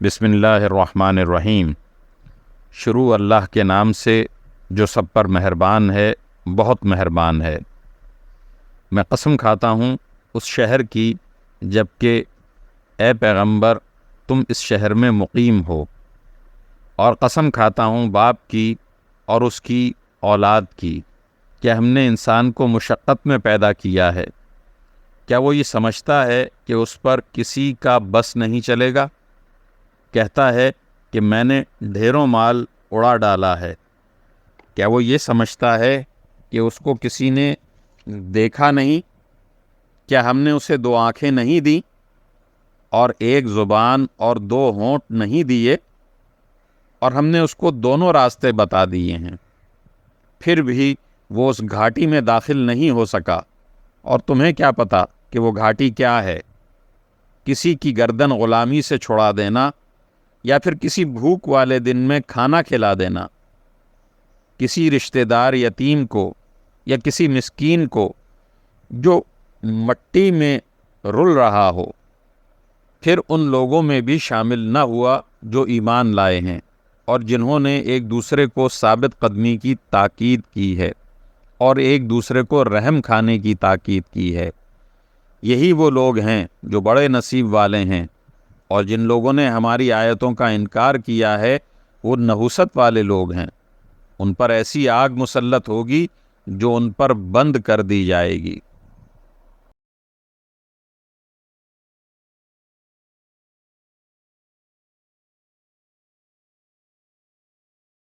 بسم اللہ الرحمن الرحیم۔ شروع اللہ کے نام سے جو سب پر مہربان ہے، بہت مہربان ہے۔ میں قسم کھاتا ہوں اس شہر کی جب کہ اے پیغمبر تم اس شہر میں مقیم ہو، اور قسم کھاتا ہوں باپ کی اور اس کی اولاد کی کہ ہم نے انسان کو مشقت میں پیدا کیا ہے۔ کیا وہ یہ سمجھتا ہے کہ اس پر کسی کا بس نہیں چلے گا؟ کہتا ہے کہ میں نے ڈھیروں مال اڑا ڈالا ہے۔ کیا وہ یہ سمجھتا ہے کہ اس کو کسی نے دیکھا نہیں؟ کیا ہم نے اسے 2 آنکھیں نہیں دیں اور 1 زبان اور 2 ہونٹ نہیں دیے؟ اور ہم نے اس کو دونوں راستے بتا دیے ہیں، پھر بھی وہ اس گھاٹی میں داخل نہیں ہو سکا۔ اور تمہیں کیا پتا کہ وہ گھاٹی کیا ہے؟ کسی کی گردن غلامی سے چھڑا دینا، یا پھر کسی بھوک والے دن میں کھانا کھلا دینا، کسی رشتہ دار یتیم کو یا کسی مسکین کو جو مٹی میں رل رہا ہو، پھر ان لوگوں میں بھی شامل نہ ہوا جو ایمان لائے ہیں اور جنہوں نے ایک دوسرے کو ثابت قدمی کی تاکید کی ہے اور ایک دوسرے کو رحم کھانے کی تاکید کی ہے۔ یہی وہ لوگ ہیں جو بڑے نصیب والے ہیں، اور جن لوگوں نے ہماری آیتوں کا انکار کیا ہے وہ نحوست والے لوگ ہیں۔ ان پر ایسی آگ مسلط ہوگی جو ان پر بند کر دی جائے گی۔